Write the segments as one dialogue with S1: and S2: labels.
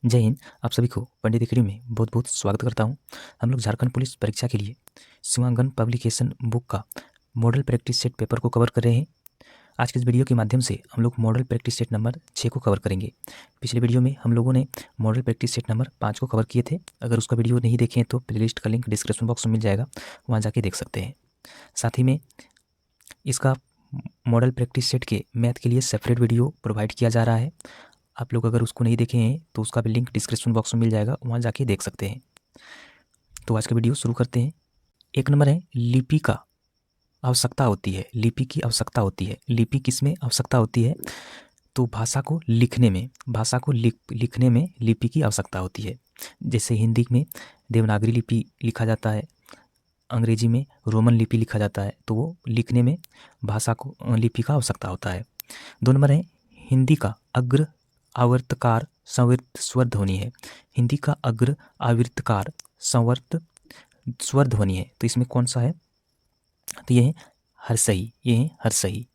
S1: जय हिंद। आप सभी को पंडित एकेडमी में बहुत बहुत स्वागत करता हूं। हम लोग झारखंड पुलिस परीक्षा के लिए सीमांकन पब्लिकेशन बुक का मॉडल प्रैक्टिस सेट पेपर को कवर कर रहे हैं। आज के इस वीडियो के माध्यम से हम लोग मॉडल प्रैक्टिस सेट नंबर 6 को कवर करेंगे। पिछले वीडियो में हम लोगों ने मॉडल प्रैक्टिस सेट नंबर 5 को कवर किए थे। अगर उसका वीडियो नहीं देखें तो प्लेलिस्ट का लिंक डिस्क्रिप्शन बॉक्स में मिल जाएगा, वहाँ जाके देख सकते हैं। साथ ही में इसका मॉडल प्रैक्टिस सेट के मैथ के लिए सेपरेट वीडियो प्रोवाइड किया जा रहा है। आप लोग अगर उसको नहीं देखे हैं तो उसका भी लिंक डिस्क्रिप्शन बॉक्स में मिल जाएगा, वहाँ जाके देख सकते हैं। तो आज का वीडियो शुरू करते हैं। 1 नंबर है लिपि का आवश्यकता होती है। लिपि की आवश्यकता होती है। लिपि किस में आवश्यकता होती है? तो भाषा को लिखने में, लिखने में लिपि की आवश्यकता होती है। जैसे हिंदी में देवनागरी लिपि लिखा जाता है, अंग्रेजी में रोमन लिपि लिखा जाता है, तो वो लिखने में भाषा को लिपि का आवश्यकता होता है। 2 नंबर है हिंदी का अग्र आवर्तकार संवर्त स्वर ध्वनि है। हिंदी का अग्र आवर्तकार संवर्त स्वर ध्वनि है, तो इसमें कौन सा है? तो ये है हर्षई, ये है हर्षई।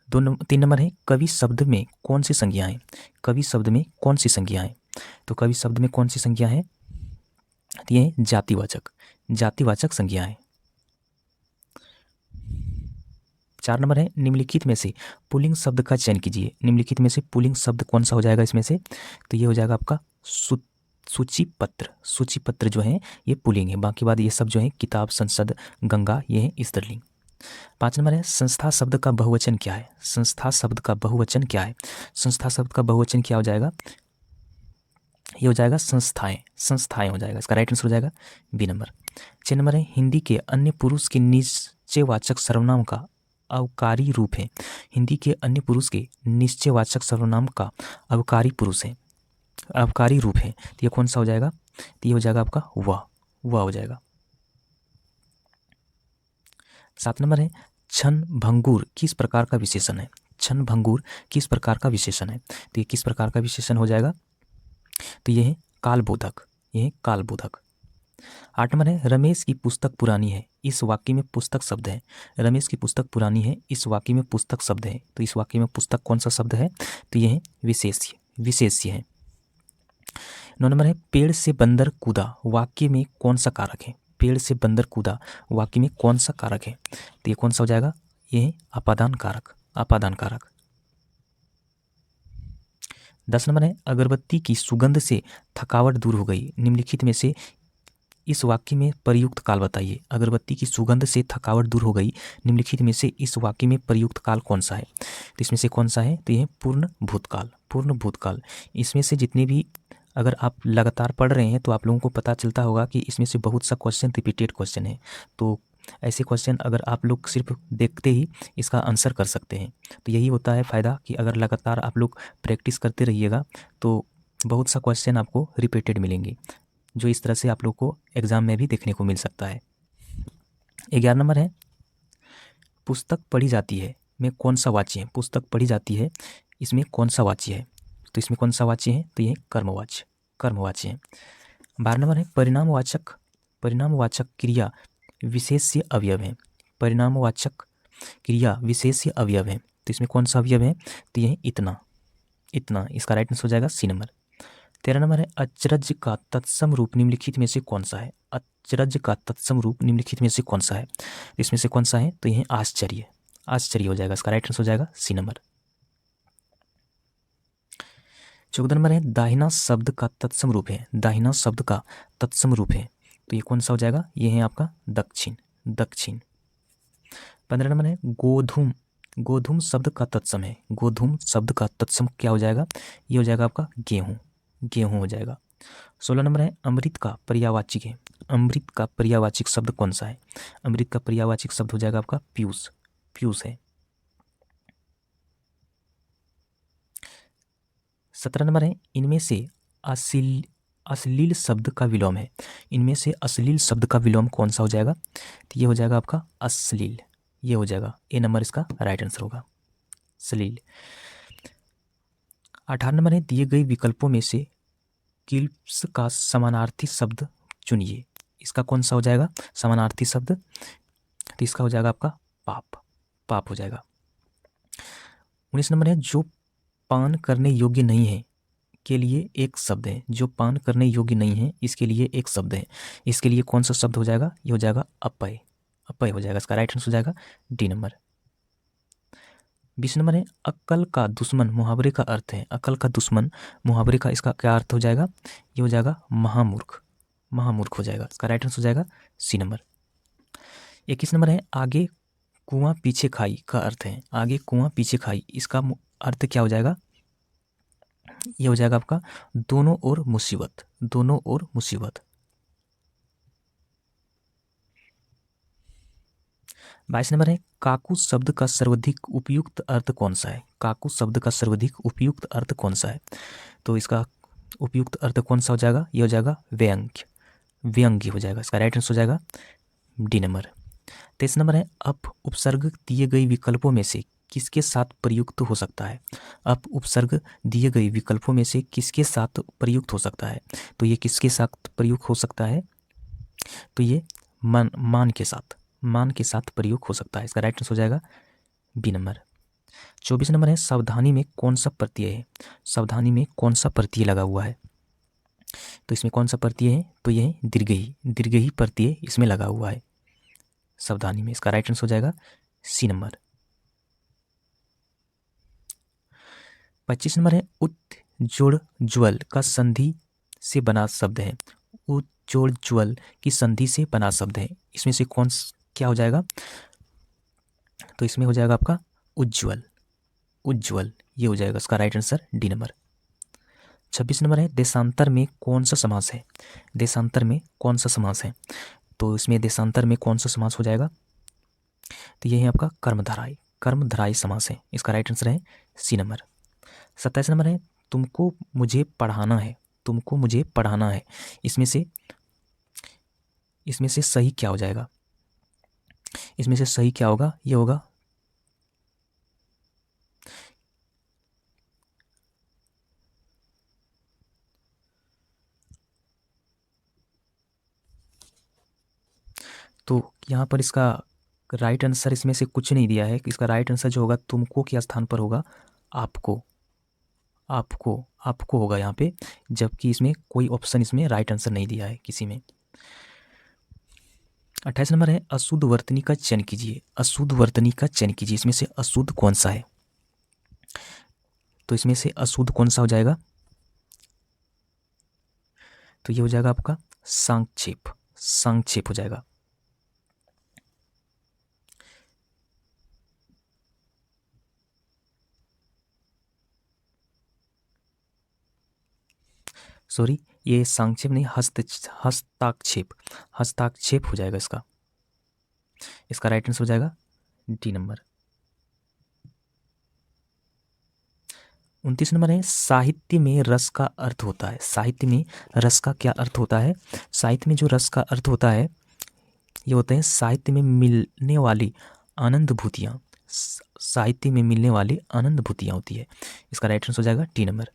S1: 3 नंबर है कवि शब्द में कौन सी संज्ञा है? कवि शब्द में कौन सी संज्ञा है? तो कवि शब्द में कौन सी संज्ञा है? तो ये है जातिवाचक, जातिवाचक संज्ञा है। 4 नंबर है निम्नलिखित में से पुल्लिंग शब्द का चयन कीजिए। निम्नलिखित में से पुल्लिंग शब्द कौन सा हो जाएगा इसमें से? तो ये हो जाएगा आपका सूचीपत्र। सूचीपत्र जो है ये पुल्लिंग है, बाकी बाद ये सब जो है किताब, संसद, गंगा, ये है स्त्रीलिंग। 5 नंबर है संस्था शब्द का बहुवचन क्या है? संस्था शब्द का बहुवचन क्या है? संस्था शब्द का बहुवचन क्या हो जाएगा? ये हो जाएगा संस्थाएं, संस्थाएं हो जाएगा। इसका राइट आंसर हो जाएगा बी नंबर। 6 नंबर है हिंदी के अन्य पुरुष के निश्चयवाचक सर्वनाम का अवकारी रूप है। हिंदी के अन्य पुरुष के निश्चयवाचक सर्वनाम का अवकारी पुरुष है, अवकारी रूप है, तो ये कौन सा हो जाएगा? तो ये हो जाएगा आपका वह हो जाएगा। 7 नंबर है क्षण भंगुर किस प्रकार का विशेषण है? क्षण भंगुर किस प्रकार का विशेषण है? तो ये किस प्रकार का विशेषण हो जाएगा? तो ये है कालबोधक, ये है कालबोधक। 8 नंबर है रमेश की पुस्तक पुरानी है। इस वाक्य में पुस्तक शब्द है। रमेश की पुस्तक पुरानी है, इस वाक्य में पुस्तक शब्द है, तो इस वाक्य में पुस्तक कौन सा शब्द है? तो ये है विशेष्य, विशेष्य है। 9 नंबर है पेड़ से बंदर कूदा वाक्य में कौन सा कारक है? पेड़ से बंदर कूदा वाक्य में कौन सा कारक है? तो ये कौन सा हो जाएगा? ये है अपादान कारक, अपादान कारक। 10 नंबर है अगरबत्ती की सुगंध से थकावट दूर हो गई। निम्नलिखित में से इस वाक्य में प्रयुक्त काल बताइए। अगरबत्ती की सुगंध से थकावट दूर हो गई, निम्नलिखित में से इस वाक्य में प्रयुक्त काल कौन सा है? तो इसमें से कौन सा है? तो यह पूर्ण भूतकाल, पूर्ण भूतकाल। इसमें से जितने भी अगर आप लगातार पढ़ रहे हैं तो आप लोगों को पता चलता होगा कि इसमें से बहुत सा क्वेश्चन रिपीटेड क्वेश्चन है। तो ऐसे क्वेश्चन अगर आप लोग सिर्फ देखते ही इसका आंसर कर सकते हैं, तो यही होता है फ़ायदा कि अगर लगातार आप लोग प्रैक्टिस करते रहिएगा तो बहुत सा क्वेश्चन आपको रिपीटेड मिलेंगे, जो इस तरह से आप लोग को एग्ज़ाम में भी देखने को मिल सकता है। 11 नंबर है पुस्तक पढ़ी जाती है में कौन सा वाच्य है? पुस्तक पढ़ी जाती है इसमें कौन सा वाच्य है? तो इसमें कौन सा वाच्य है? तो ये कर्मवाच्य, कर्मवाच्य है। 12 नंबर है परिणामवाचक, परिणामवाचक क्रिया विशेष्य अवयव है। परिणामवाचक क्रिया विशेष्य अवयव है, तो इसमें कौन सा अवयव है? तो ये इतना, इतना। इसका राइट आंसर हो जाएगा सी नंबर। 13 नंबर है अचरज का तत्सम रूप निम्नलिखित में से कौन सा है? अचरज का तत्सम रूप निम्नलिखित में से कौन सा है? इसमें से कौन सा है? तो यह आश्चर्य, आश्चर्य हो जाएगा। इसका राइट आंसर हो जाएगा सी नंबर। 14 नंबर है दाहिना शब्द का तत्सम रूप है। दाहिना शब्द का तत्सम रूप है, तो ये कौन सा हो जाएगा? ये है आपका दक्षिण, दक्षिण। 15 नंबर है गोधूम, गोधूम शब्द का तत्सम है। गोधूम शब्द का तत्सम क्या हो जाएगा? ये हो जाएगा आपका गेहूं, गेहूं हो जाएगा। 16 नंबर है अमृत का पर्यायवाची है। अमृत का पर्यायवाची शब्द कौन सा है? अमृत का पर्यायवाची शब्द हो जाएगा आपका पीयूष, पीयूष है। 17 नंबर है इनमें से अश्लील शब्द का विलोम है। इनमें से अश्लील शब्द का विलोम कौन सा हो जाएगा? तो ये हो जाएगा आपका अश्लील, ये हो जाएगा ए नंबर, इसका राइट आंसर होगा अश्लील। 18 नंबर है दिए गए विकल्पों में से किल्प्स का समानार्थी शब्द चुनिए। इसका कौन सा हो जाएगा समानार्थी शब्द? तो इसका हो जाएगा आपका पाप, पाप हो जाएगा। 19 नंबर है जो पान करने योग्य नहीं है के लिए एक शब्द है, जो पान करने योग्य नहीं है इसके लिए एक शब्द है। इसके लिए कौन सा शब्द हो जाएगा? ये हो जाएगा अपेय। अपेय हो जाएगा, इसका राइट आंसर हो जाएगा डी नंबर। 20 नंबर है अक्ल का दुश्मन मुहावरे का अर्थ है। अक्ल का दुश्मन मुहावरे का इसका क्या अर्थ हो जाएगा? ये हो जाएगा महामूर्ख। महामूर्ख हो जाएगा, इसका राइट आंसर हो जाएगा सी नंबर। 21 नंबर है आगे कुआं पीछे खाई का अर्थ है। आगे कुआं पीछे खाई, इसका अर्थ क्या हो जाएगा? ये हो जाएगा आपका दोनों ओर मुसीबत। दोनों ओर मुसीबत। 22 नंबर है काकू शब्द का सर्वाधिक उपयुक्त अर्थ कौन सा है? काकू शब्द का सर्वाधिक उपयुक्त अर्थ कौन सा है? तो इसका उपयुक्त अर्थ कौन सा हो जाएगा? ये हो जाएगा व्यंग्य। व्यंग्य हो जाएगा, इसका राइट आंसर हो जाएगा डी नंबर। 23 नंबर है अप उपसर्ग दिए गए विकल्पों में से किसके साथ प्रयुक्त हो सकता है? अप उपसर्ग दिए गए विकल्पों में से किसके साथ प्रयुक्त हो सकता है? तो ये किसके साथ प्रयुक्त हो सकता है? तो ये मान के साथ, मान के साथ प्रयोग हो सकता है, इसका राइट आंसर हो जाएगा बी नंबर। 24 नंबर है सावधानी में कौन सा प्रत्यय है? सावधानी में कौन सा प्रत्यय लगा हुआ है? तो इसमें कौन सा प्रत्यय है? तो ये दीर्घई। दीर्घई प्रत्यय इसमें लगा हुआ है सावधानी में, इसका राइट आंसर हो जाएगा सी नंबर। 25 नंबर है उज्ज्वल का संधि से बना शब्द है। उज्ज्वल की संधि से बना शब्द है, इसमें से कौन क्या हो जाएगा? तो इसमें हो जाएगा आपका उज्ज्वल। उज्ज्वल ये हो जाएगा, इसका right answer D number. 26 number है देशांतर में कौन सा समास है? देशांतर में कौन सा समास है? तो इसमें देशांतर में कौन सा समास हो जाएगा? तो ये है आपका कर्मधाराई। कर्मधाराई समास है, इसका राइट आंसर है सी नंबर। 27 नंबर है तुमको मुझे पढ़ाना है। तुमको मुझे पढ़ाना है, इसमें से सही क्या हो जाएगा? इसमें से सही क्या होगा? ये होगा तो यहाँ पर इसका राइट आंसर इसमें से कुछ नहीं दिया है। इसका राइट आंसर जो होगा तुमको के स्थान पर होगा आपको। आपको आपको होगा यहाँ पे, जबकि इसमें कोई ऑप्शन इसमें राइट आंसर नहीं दिया है किसी में। 28 नंबर है अशुद्ध वर्तनी का चयन कीजिए। अशुद्ध वर्तनी का चयन कीजिए, इसमें से अशुद्ध कौन सा है? तो इसमें से अशुद्ध कौन सा हो जाएगा? तो ये हो जाएगा आपका संक्षेप। संक्षेप हो जाएगा। सॉरी, ये संक्षेप नहीं, हस्ताक्षेप। हस्ताक्षेप हो जाएगा इसका। इसका राइट आंसर हो जाएगा डी नंबर। 29 नंबर है साहित्य में रस का अर्थ होता है। साहित्य में रस का क्या अर्थ होता है? साहित्य में जो रस का अर्थ होता है ये होते हैं साहित्य में मिलने वाली आनंद भूतियाँ। साहित्य में मिलने वाली आनंद भूतियाँ होती है, इसका राइट आंसर हो जाएगा टी नंबर।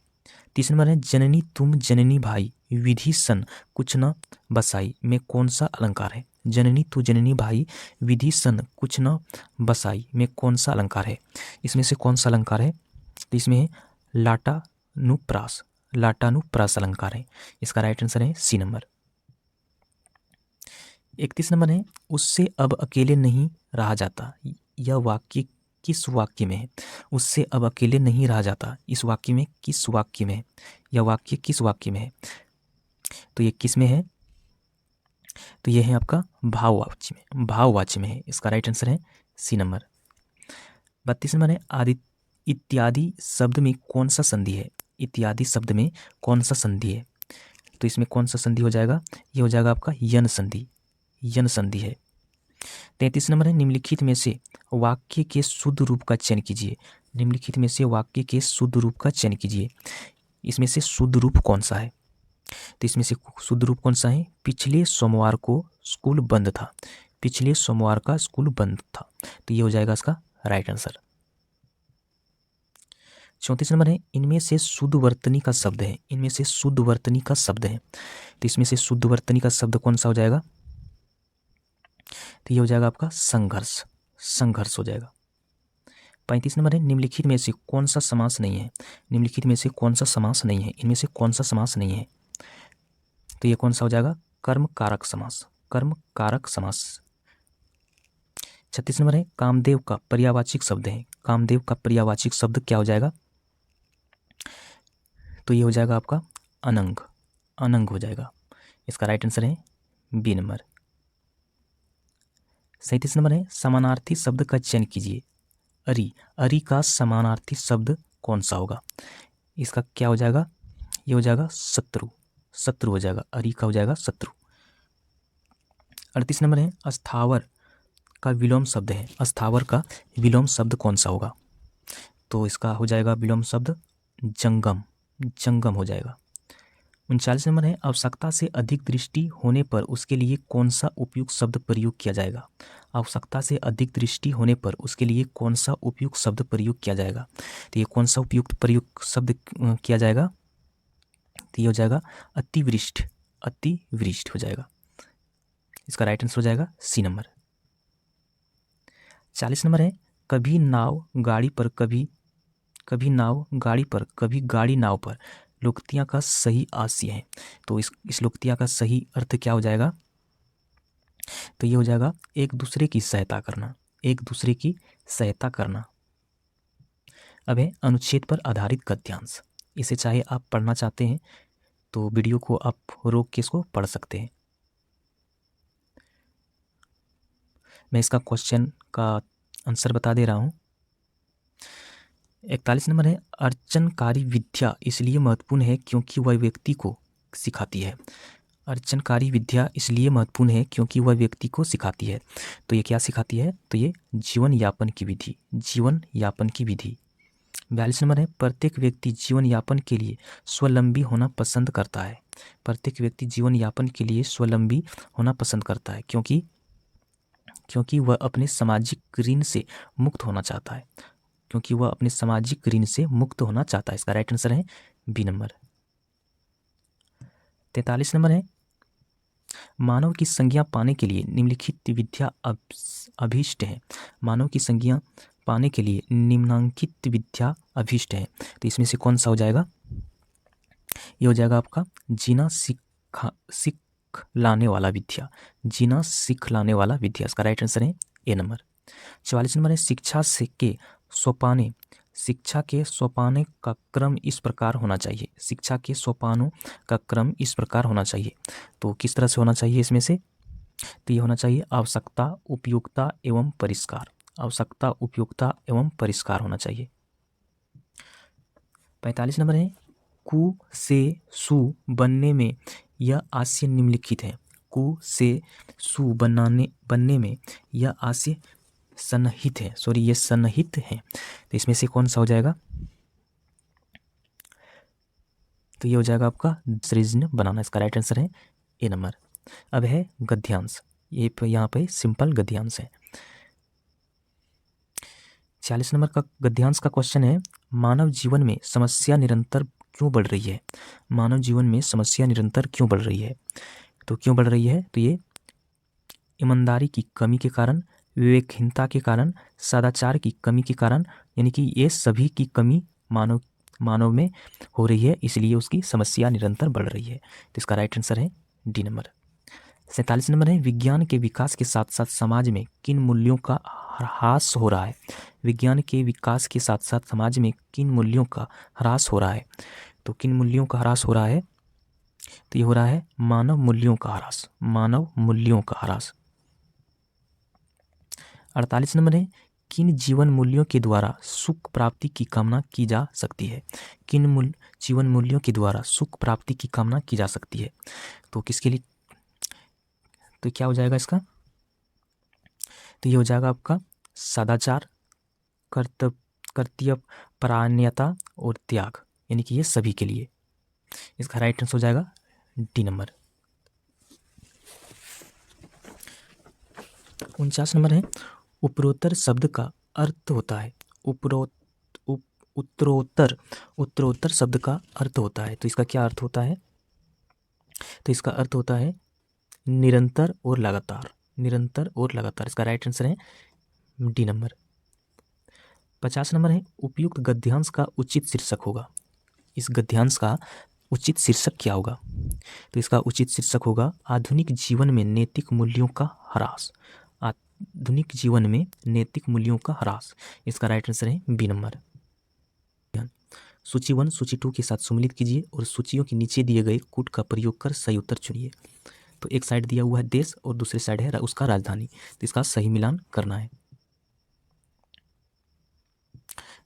S1: 30 नंबर है जननी तुम जननी भाई विधि सन कुछ न बसाई में कौन सा अलंकार है? जननी तू जननी भाई विधि सन कुछ न बसाई में कौन सा अलंकार है? इसमें से कौन सा अलंकार है? तो इसमें है लाटानुप्रास। लाटानुप्रास अलंकार है, इसका राइट आंसर है सी नंबर। 31 नंबर है उससे अब अकेले नहीं रहा जाता। यह वाक्य किस वाक्य में है? उससे अब अकेले नहीं रहा जाता, इस वाक्य में किस वाक्य में है? यह वाक्य किस वाक्य में है? तो ये किस में है? तो ये है आपका भाववाच्य में। भाववाच्य में है, इसका राइट आंसर है सी नंबर। 32 नंबर है आदि इत्यादि शब्द में कौन सा संधि है? इत्यादि शब्द में कौन सा संधि है? तो इसमें कौन सा संधि हो जाएगा? ये हो जाएगा आपका यन संधि। यन संधि है। 33 नंबर है निम्नलिखित में से वाक्य के शुद्ध रूप का चयन कीजिए। निम्नलिखित में से वाक्य के शुद्ध रूप का चयन कीजिए, इसमें से शुद्ध रूप कौन सा है? तो इसमें से शुद्ध रूप कौन सा है? पिछले सोमवार को स्कूल बंद था। पिछले सोमवार का स्कूल बंद था, तो ये हो जाएगा इसका राइट आंसर। 34 नंबर है इनमें से शुद्ध वर्तनी का शब्द है। इनमें से शुद्ध वर्तनी का शब्द है, तो इसमें से शुद्ध वर्तनी का शब्द कौन सा हो जाएगा? तो ये हो जाएगा आपका संघर्ष। संघर्ष हो जाएगा। 35 नंबर है निम्नलिखित में से कौन सा समास नहीं है। निम्नलिखित में से कौन सा समास नहीं है, इनमें से कौन सा समास नहीं है। तो ये कौन सा हो जाएगा, कर्म कारक समास, कर्म कारक समास। 36 नंबर है कामदेव का पर्यायवाची शब्द है। कामदेव का पर्यायवाची शब्द क्या हो जाएगा, तो ये हो जाएगा आपका अनंग, अनंग हो जाएगा। इसका राइट आंसर है बी नंबर। 37 नंबर है समानार्थी शब्द का चयन कीजिए। अरि, अरि का समानार्थी शब्द कौन सा होगा। इसका क्या हो जाएगा, ये हो जाएगा शत्रु, शत्रु हो जाएगा, अरि का हो जाएगा शत्रु। 38 नंबर है अस्थावर का विलोम शब्द है। अस्थावर का विलोम शब्द कौन सा होगा, तो इसका हो जाएगा विलोम शब्द जंगम, जंगम हो जाएगा। 39 नंबर है आवश्यकता से अधिक दृष्टि होने पर उसके लिए कौन सा उपयुक्त शब्द प्रयोग किया जाएगा। आवश्यकता से अधिक दृष्टि होने पर उसके लिए कौन सा उपयुक्त शब्द प्रयोग किया जाएगा। तो ये कौन सा उपयुक्त प्रयोग शब्द किया जाएगा, तो ये हो जाएगा अतिवृष्ट, अतिवृष्ट हो जाएगा। इसका राइट आंसर हो जाएगा सी नंबर। 40 नंबर है कभी नाव गाड़ी पर, कभी नाव गाड़ी पर, कभी गाड़ी नाव पर लोकोक्तियाँ का सही आशय है। तो इस लोकोक्तियाँ का सही अर्थ क्या हो जाएगा, तो ये हो जाएगा एक दूसरे की सहायता करना, एक दूसरे की सहायता करना। अब है अनुच्छेद पर आधारित गद्यांश। इसे चाहे आप पढ़ना चाहते हैं तो वीडियो को आप रोक के इसको पढ़ सकते हैं। मैं इसका क्वेश्चन का आंसर बता दे रहा हूँ। 41 नंबर है अर्चनकारी विद्या इसलिए महत्वपूर्ण है क्योंकि वह व्यक्ति को सिखाती है। अर्चनकारी विद्या इसलिए महत्वपूर्ण है क्योंकि वह व्यक्ति को सिखाती है। तो ये क्या सिखाती है, तो ये जीवन यापन की विधि, जीवन यापन की विधि। 42 नंबर है प्रत्येक व्यक्ति जीवन यापन के लिए स्वावलंबी होना पसंद करता है। प्रत्येक व्यक्ति जीवन यापन के लिए स्वावलंबी होना पसंद करता है क्योंकि वह अपने सामाजिक ऋण से मुक्त होना चाहता है, क्योंकि वह अपने सामाजिक ऋण से मुक्त होना चाहता है। इसका राइट आंसर है बी नंबर। 43 नंबर है मानव की संज्ञा पाने के लिए निम्नलिखित विद्या अभीष्ट है। मानव की संज्ञा पाने के लिए निम्नांकित विद्या अभीष्ट है। तो इसमें से कौन सा हो जाएगा, ये हो जाएगा आपका जीना सीख लाने वाला विद्या, जीना सीख लाने वाला विद्या। इसका राइट आंसर है ए नंबर। 44 नंबर है शिक्षा के सोपाने का क्रम इस प्रकार होना चाहिए। शिक्षा के सोपानों का क्रम इस प्रकार होना चाहिए। तो किस तरह से होना चाहिए इसमें से, तो ये होना चाहिए आवश्यकता, उपयोगिता एवं परिष्कार, आवश्यकता, उपयोगिता एवं परिष्कार होना चाहिए। 45 नंबर है कु से सु बनने में यह आशय निम्नलिखित है। कु से सु बनने में यह आशय सन्निहित है, सॉरी ये सन्निहित है। तो इसमें से कौन सा हो जाएगा, तो ये हो जाएगा आपका सृजन बनाना। इसका राइट आंसर है ए नंबर। अब है गद्यांश, ये यहाँ पे सिंपल गद्यांश है। 46 नंबर का गद्यांश का क्वेश्चन है मानव जीवन में समस्या निरंतर क्यों बढ़ रही है। मानव जीवन में समस्या निरंतर क्यों बढ़ रही है, तो क्यों बढ़ रही है, तो ये ईमानदारी की कमी के कारण, विवेकहीनता के कारण, सदाचार की कमी के कारण, यानी कि ये सभी की कमी मानव में हो रही है, इसलिए उसकी समस्या निरंतर बढ़ रही है। तो इसका राइट आंसर है डी नंबर। 47 नंबर है विज्ञान के विकास के साथ साथ समाज में किन मूल्यों का ह्रास हो रहा है। विज्ञान के विकास के साथ साथ समाज में किन मूल्यों का ह्रास हो रहा है, तो किन मूल्यों का ह्रास हो रहा है, तो ये हो रहा है मानव मूल्यों का ह्रास, मानव मूल्यों का ह्रास। 48 नंबर है किन जीवन मूल्यों के द्वारा सुख प्राप्ति की कामना की जा सकती है। किन जीवन मूल्यों के द्वारा सुख प्राप्ति की कामना की जा सकती है, तो किसके लिए, तो क्या हो जाएगा इसका, तो ये हो जाएगा आपका सदाचार, कर्तव्य परायणता और त्याग, यानी कि ये सभी के लिए। इसका राइट आंसर हो जाएगा डी नंबर। 49 नंबर है उपरोत्तर शब्द का अर्थ होता है। उत्तरोत्तर शब्द का अर्थ होता है, तो इसका क्या अर्थ होता है, तो इसका अर्थ होता है निरंतर और लगातार, निरंतर और लगातार। इसका राइट आंसर है डी नंबर। 50 नंबर है उपयुक्त गद्यांश का उचित शीर्षक होगा। इस गद्यांश का उचित शीर्षक क्या होगा? तो इसका उचित शीर्षक होगा आधुनिक जीवन में नैतिक मूल्यों का ह्रास। आधुनिक जीवन में नैतिक मूल्यों का ह्रास, इसका राइट आंसर है बी नंबर। सूची 1 सूची 2 के साथ सम्मिलित कीजिए और सूचियों के नीचे दिए गए कूट का प्रयोग कर सही उत्तर चुनिए। तो एक साइड दिया हुआ है देश और दूसरी साइड है उसका राजधानी, तो इसका सही मिलान करना है।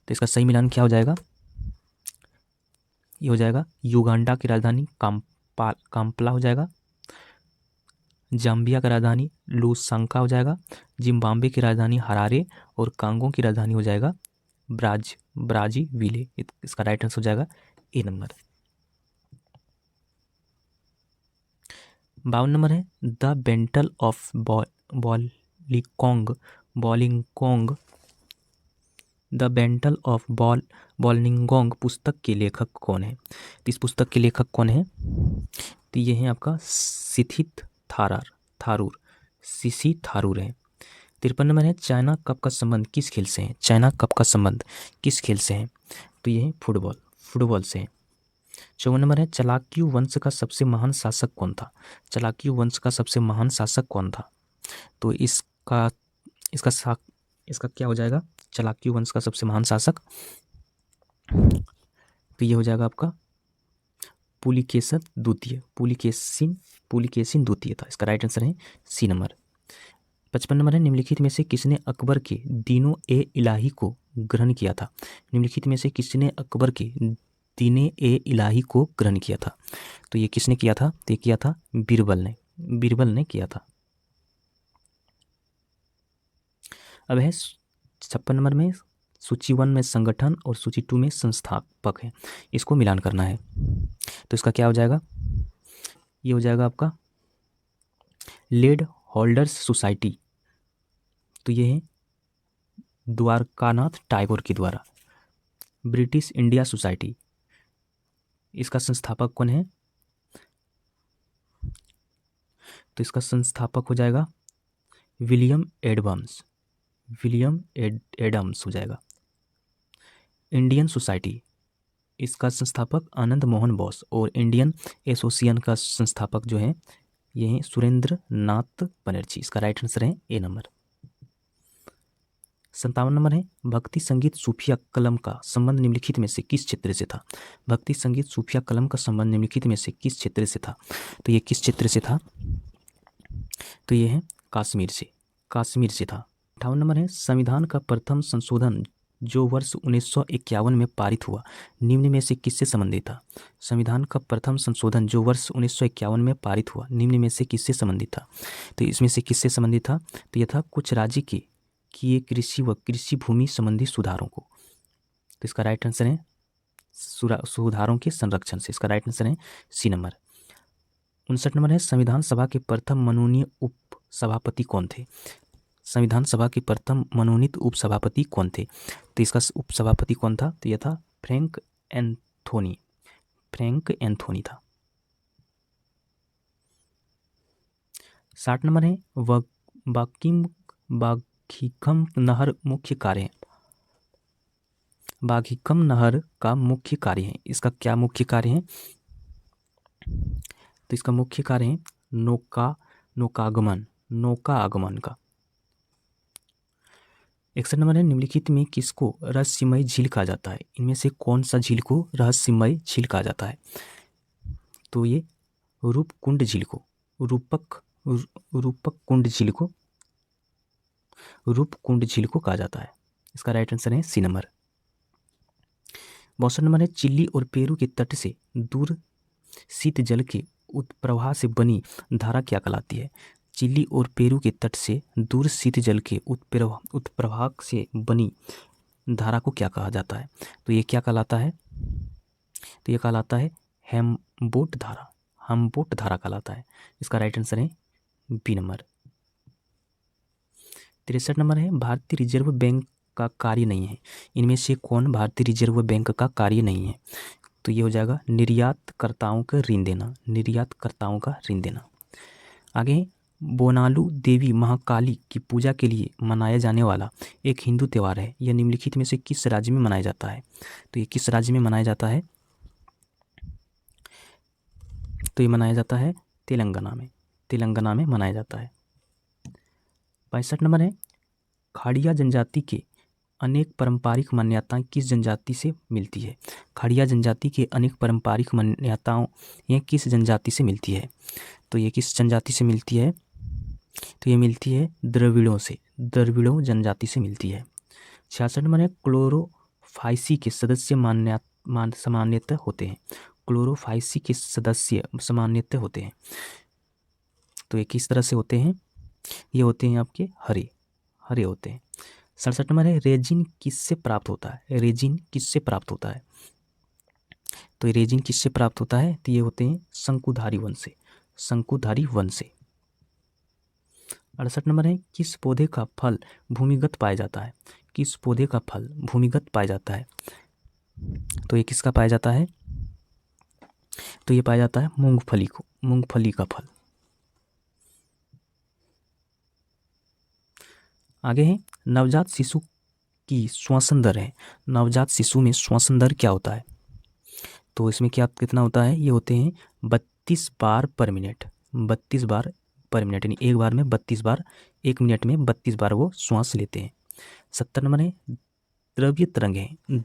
S1: तो इसका सही मिलान क्या हो जाएगा? ये हो जाएगा युगांडा की राजधानी काम्पाला हो जाएगा, जाम्बिया की राजधानी लुसांका हो जाएगा, जिम्बाब्वे की राजधानी हरारे और कांगो की राजधानी हो जाएगा ब्राज़ीविले। इसका राइट आंसर हो जाएगा ए नंबर। 52 नंबर है द बैटल ऑफ बॉलिंगोंग। द बैटल ऑफ बॉलिंगोंग पुस्तक के लेखक कौन है? तो इस पुस्तक के लेखक कौन है? तो ये है आपका सिथित सीसी थारूर है। 53 नंबर है चाइना कप का संबंध किस खेल से है? चाइना कप का संबंध किस खेल से है? तो ये है फुटबॉल से है। 54 नंबर है चालुक्य वंश का सबसे महान शासक कौन था? चालुक्य वंश का सबसे महान शासक कौन था? तो इसका क्या हो जाएगा? चालुक्य वंश का सबसे महान शासक, तो ये हो जाएगा आपका पुलिकेशिन द्वितीय था। इसका राइट आंसर है सी नंबर। 55 नंबर है निम्नलिखित में से किसने अकबर के दीनो ए इलाही को ग्रहण किया था? निम्नलिखित में से किसने अकबर के दीने ए इलाही को ग्रहण किया था? तो ये किसने किया था? तो ये किया था बीरबल ने किया था। अब है 56 नंबर में सूची 1 में संगठन और सूची 2 में संस्थापक है, इसको मिलान करना है। तो इसका क्या हो जाएगा? ये हो जाएगा आपका लेड होल्डर्स सोसाइटी, तो ये है द्वारकानाथ टैगोर के द्वारा। ब्रिटिश इंडिया सोसाइटी, इसका संस्थापक कौन है? तो इसका संस्थापक हो जाएगा विलियम एडम्स हो जाएगा। इंडियन सोसाइटी, इसका संस्थापक आनंद मोहन बोस और इंडियन एसोसिएशन का संस्थापक जो है ये है सुरेंद्र नाथ बनर्जी। इसका राइट आंसर है ए नंबर। 57 नंबर है भक्ति संगीत सूफिया कलम का संबंध निम्नलिखित में से किस क्षेत्र से था? भक्ति संगीत सूफिया कलम का संबंध निम्नलिखित में से किस क्षेत्र से था? तो ये किस क्षेत्र से था? तो ये है कश्मीर से था। 58 नंबर है संविधान का प्रथम संशोधन जो वर्ष 1951 में पारित हुआ निम्न में से किससे संबंधित था? संविधान का प्रथम संशोधन जो वर्ष 1951 में पारित हुआ निम्न में से किससे संबंधित था? तो इसमें से किससे संबंधित था? तो यह था कुछ राज्य के किए कृषि व कृषि भूमि संबंधी सुधारों को। तो इसका राइट आंसर है सुधारों के संरक्षण से। इसका राइट आंसर है सी नंबर। 59 नंबर है संविधान सभा के प्रथम मनोनीय उप सभापति कौन थे? संविधान सभा के प्रथम मनोनीत उप सभापति कौन थे? तो इसका उप सभापति कौन था? तो यह था फ्रैंक एंथोनी था। 60 नंबर है बाघिकम नहर मुख्य कार्य है। बाघिकम नहर का मुख्य कार्य है, इसका क्या मुख्य कार्य है? तो इसका मुख्य कार्य है नौका आगमन का। 61 नंबर है निम्नलिखित में किसको रहस्यमय झील कहा जाता है? इनमें से कौन सा झील को रहस्यमय झील कहा जाता है? तो ये रूपकुंड झील को कहा जाता है। इसका राइट आंसर है सी नंबर। 62 नंबर है चिली और पेरू के तट से दूर शीत जल के उत्प्रवाह से बनी धारा क्या कहलाती है? चिली और पेरू के तट से दूर शीत जल के उत्प्रवाह से बनी धारा को क्या कहा जाता है? तो ये क्या कहलाता है? तो ये कहलाता है हमबोट धारा कहलाता है। इसका राइट आंसर है बी नंबर। 63 नंबर है भारतीय रिजर्व बैंक का कार्य नहीं है। इनमें से कौन भारतीय रिजर्व बैंक का कार्य नहीं है? तो ये हो जाएगा निर्यातकर्ताओं का ऋण देना। आगे बोनालू देवी महाकाली की पूजा के लिए मनाया जाने वाला एक हिंदू त्यौहार है। यह निम्नलिखित में से किस राज्य में मनाया जाता है? तो ये किस राज्य में मनाया जाता है? तो ये मनाया जाता है तेलंगाना में। तेलंगाना में मनाया जाता है। 65 नंबर है, खाड़िया जनजाति के अनेक पारंपरिक मान्यताएं किस जनजाति से मिलती है? खाड़िया जनजाति के अनेक पारंपरिक मान्यताओं ये किस जनजाति से मिलती है? तो ये किस जनजाति से मिलती है? तो ये मिलती है द्रविड़ों से। द्रविड़ों जनजाति से मिलती है। 66 नंबर है, क्लोरोफाइसी के सदस्य सामान्यतः होते हैं। क्लोरोफाइसी के सदस्य सामान्यतः होते हैं। तो ये किस तरह से होते हैं? ये होते हैं आपके हरे हरे होते हैं। 67 नंबर है, रेजिन किससे प्राप्त होता है? रेजिन किससे प्राप्त होता है? तो ये रेजिन किससे प्राप्त होता है? तो ये होते हैं शंकुधारी वन से। शंकुधारी वन से। 68 नंबर है, किस पौधे का फल भूमिगत पाया जाता है? किस पौधे का फल भूमिगत पाया जाता है? तो ये किसका पाया जाता है? तो ये पाया जाता है मूंगफली का फल। आगे है, नवजात शिशु की श्वसन दर है। नवजात शिशु में श्वसन दर क्या होता है? तो इसमें क्या कितना होता है? ये होते हैं 32 बार पर मिनट। 32 बार पर मिनट, यानी एक बार में 32 बार, एक मिनट में 32 बार वो श्वास लेते हैं। 70 नंबर है, द्रव्य तरंगें।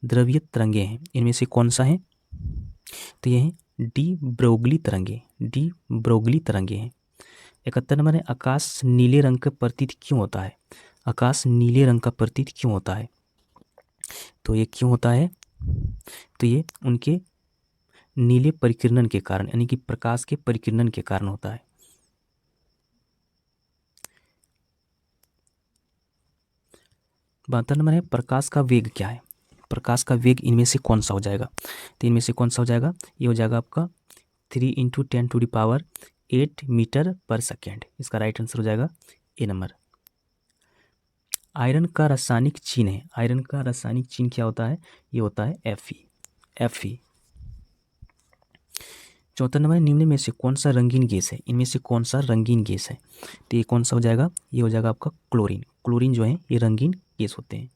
S1: द्रव्य तरंगें हैं, इनमें से कौन सा है? तो ये है डी ब्रोगली तरंगें। डी ब्रोगली तरंगें हैं। 71 नंबर है, आकाश नीले रंग का प्रतीत क्यों होता है? आकाश नीले रंग का प्रतीत क्यों होता है? तो ये क्यों होता है? तो ये उनके नीले परिकिरणन के कारण, यानी कि प्रकाश के परिकिरणन के कारण होता है। 72 नंबर है, प्रकाश का वेग क्या है? प्रकाश का वेग इनमें से कौन सा हो जाएगा? तो इनमें से कौन सा हो जाएगा? ये हो जाएगा आपका 3 × 10⁸ मीटर पर सेकेंड। इसका राइट आंसर हो जाएगा ए नंबर। आयरन का रासायनिक चिन्ह है। आयरन का रासायनिक चिन्ह क्या होता है? ये होता है Fe। 74 नंबर, निम्न में से कौन सा रंगीन गैस है? इनमें से कौन सा रंगीन गैस है? तो ये कौन सा हो जाएगा? ये हो जाएगा आपका क्लोरीन। क्लोरीन जो है ये रंगीन गैस होते हैं।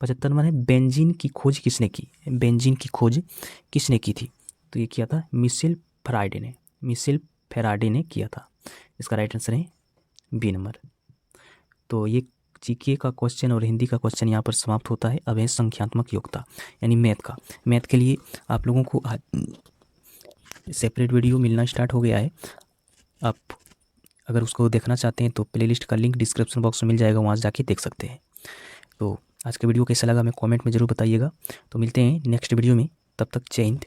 S1: 75 नंबर है, बेंजीन की खोज किसने की? बेंजीन की खोज किसने की थी? तो ये किया था मिशेल फेराडे ने। मिशेल फेराडे ने किया था। इसका राइट आंसर है बी नंबर। तो ये जीके का क्वेश्चन और हिंदी का क्वेश्चन यहाँ पर समाप्त होता है। अब है संख्यात्मक योग्यता, यानी मैथ का। मैथ के लिए आप लोगों को सेपरेट वीडियो मिलना स्टार्ट हो गया है। आप अगर उसको देखना चाहते हैं तो प्लेलिस्ट का लिंक डिस्क्रिप्शन बॉक्स में मिल जाएगा, वहाँ जाके देख सकते हैं। तो आज का वीडियो कैसा लगा हमें कमेंट में ज़रूर बताइएगा। तो मिलते हैं नेक्स्ट वीडियो में, तब तक जय हिंद।